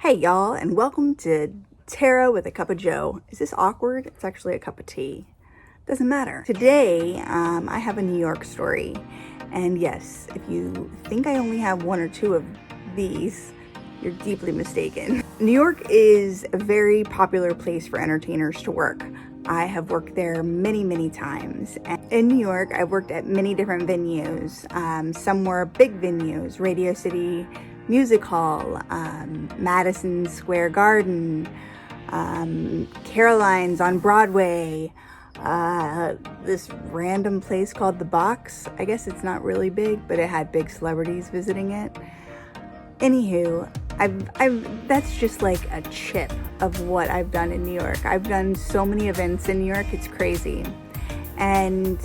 Hey y'all, and welcome to Tara with a Cup of Joe. Is this awkward? It's actually a cup of tea. Doesn't matter. Today, I have a New York story. And yes, if you think I only have one or two of these, you're deeply mistaken. New York is a very popular place for entertainers to work. I have worked there many times. And in New York, I've worked at many different venues. Some were big venues, Radio City Music Hall, Madison Square Garden, Caroline's on Broadway, this random place called The Box. I guess it's not really big, but it had big celebrities visiting it. Anywho, that's just like a chip of what I've done in New York. I've done so many events in New York, it's crazy. And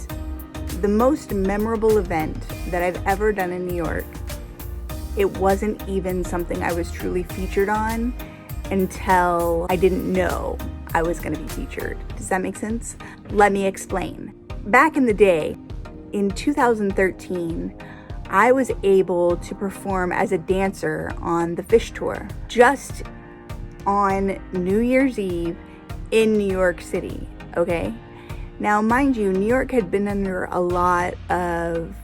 the most memorable event that I've ever done in New York, it wasn't even something I was truly featured on until I didn't know I was going to be featured. Does that make sense? Let me explain. Back in the day, in 2013, I was able to perform as a dancer on the Phish tour, just on New Year's Eve in New York City, okay? Now, mind you, New York had been under a lot of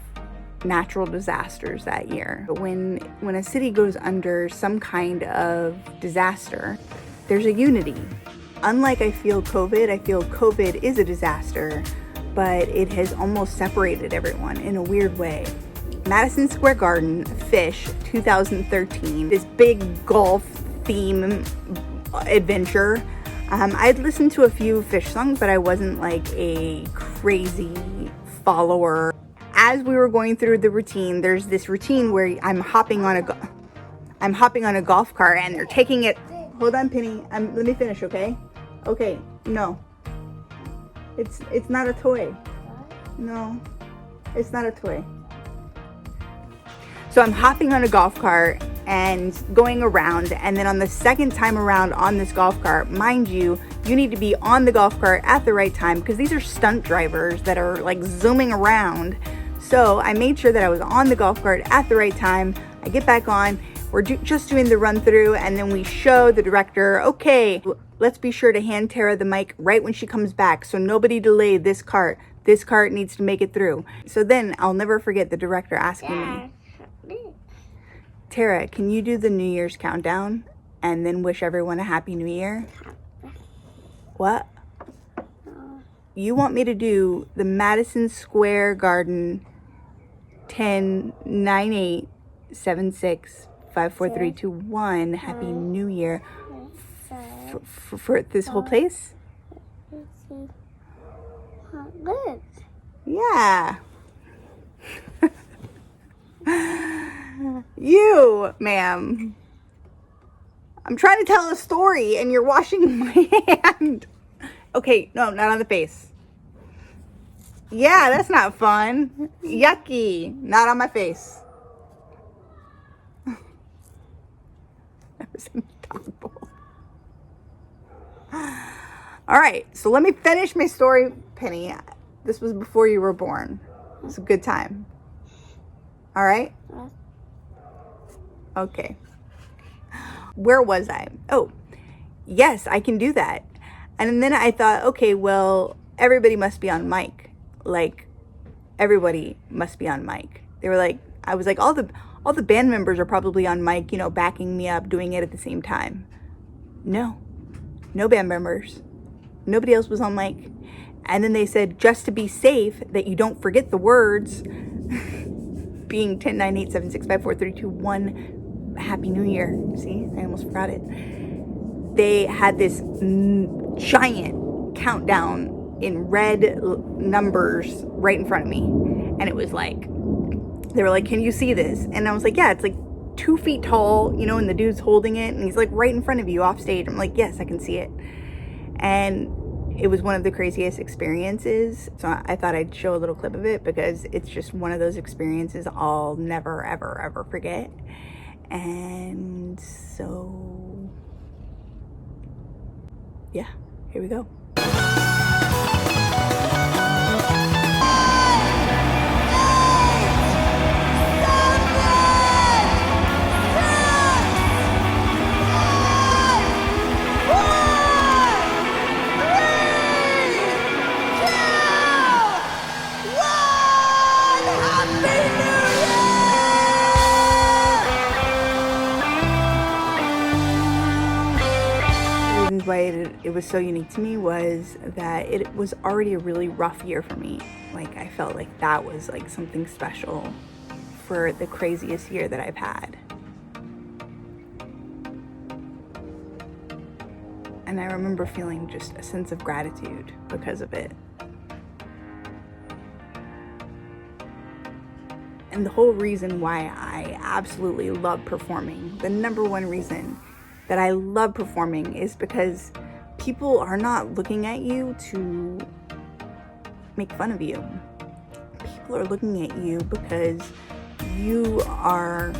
natural disasters that year. But when a city goes under some kind of disaster, there's a unity. Unlike I feel COVID is a disaster, but it has almost separated everyone in a weird way. Madison Square Garden, Phish, 2013, this big golf theme adventure. I'd listened to a few Phish songs, but I wasn't like a crazy follower. As we were going through the routine, there's this routine where I'm hopping on a golf cart and they're taking it. Hold on, Penny. Let me finish, okay? Okay. No. It's not a toy. No. It's not a toy. So I'm hopping on a golf cart and going around, and then on the second time around on this golf cart, mind you, you need to be on the golf cart at the right time because these are stunt drivers that are like zooming around. So I made sure that I was on the golf cart at the right time. I get back on, we're just doing the run through, and then we show the director, okay, let's be sure to hand Tara the mic right when she comes back, so nobody delay this cart. This cart needs to make it through. So then I'll never forget the director asking me, Tara, can you do the New Year's countdown and then wish everyone a Happy New Year? What? You want me to do the Madison Square Garden 10, 9, 8, 7, 6, 5, 4, 3, 2, 1 Happy New Year for this whole place? Yeah. You, ma'am. I'm trying to tell a story and you're washing my hand. Okay, no, not on the face. Yeah, that's not fun. Yucky. Not on my face. That was intolerable. All right, so let me finish my story, Penny. This was before you were born. It was a good time. All right? Okay. Where was I? Oh, yes, I can do that. And then I thought, okay, well, everybody must be on mic. Like, everybody must be on mic. They were like, I was like, all the band members are probably on mic, you know, backing me up, doing it at the same time. No band members. Nobody else was on mic. And then they said, just to be safe, that you don't forget the words, being 10, 9, 8, 7, 6, 5, 4, 3, 2, 1, Happy New Year. See, I almost forgot it. They had this giant countdown in red numbers right in front of me. And it was like, they were like, can you see this? And I was like, yeah, it's like 2 feet tall, you know, and the dude's holding it and he's like right in front of you off stage. I'm like, yes, I can see it. And it was one of the craziest experiences. So I thought I'd show a little clip of it because it's just one of those experiences I'll never, ever forget. And so, yeah, here we go. why it was so unique to me was that it was already a really rough year for me. Like, I felt like that was like something special for the craziest year that I've had. And I remember feeling just a sense of gratitude because of it. And the whole reason why I absolutely love performing, the number one reason that I love performing, is because people are not looking at you to make fun of you. People are looking at you because you are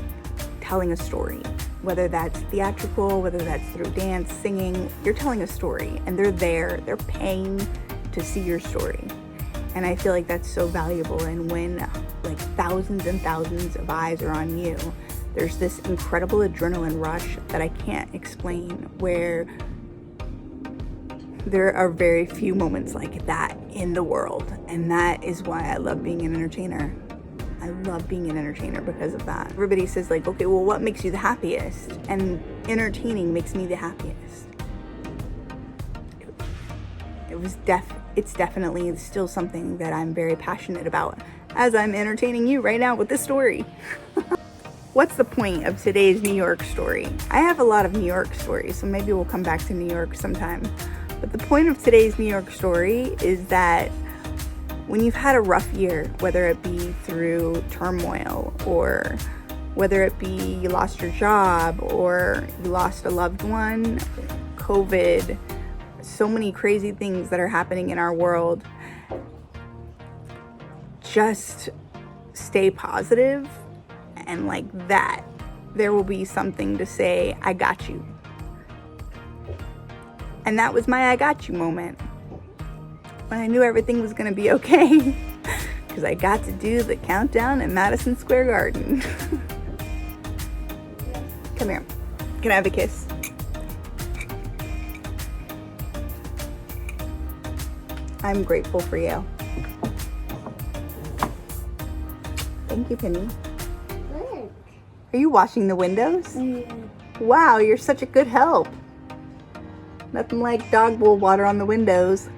telling a story. Whether that's theatrical, whether that's through dance, singing, you're telling a story, and they're paying to see your story. And I feel like that's so valuable. And when like thousands and thousands of eyes are on you, there's this incredible adrenaline rush that I can't explain, where there are very few moments like that in the world. And that is why I love being an entertainer. I love being an entertainer because of that. Everybody says like, okay, well, what makes you the happiest? And entertaining makes me the happiest. It's definitely still something that I'm very passionate about, as I'm entertaining you right now with this story. What's the point of today's New York story? I have a lot of New York stories, so maybe we'll come back to New York sometime. But the point of today's New York story is that when you've had a rough year, whether it be through turmoil, or whether it be you lost your job, or you lost a loved one, COVID, so many crazy things that are happening in our world, just stay positive, and like that, there will be something to say, I got you. And that was my I got you moment, when I knew everything was gonna be okay, because I got to do the countdown at Madison Square Garden. Come here, can I have a kiss? I'm grateful for you. Thank you, Penny. Look. Are you washing the windows? Mm. Wow, you're such a good help. Nothing like dog bowl water on the windows.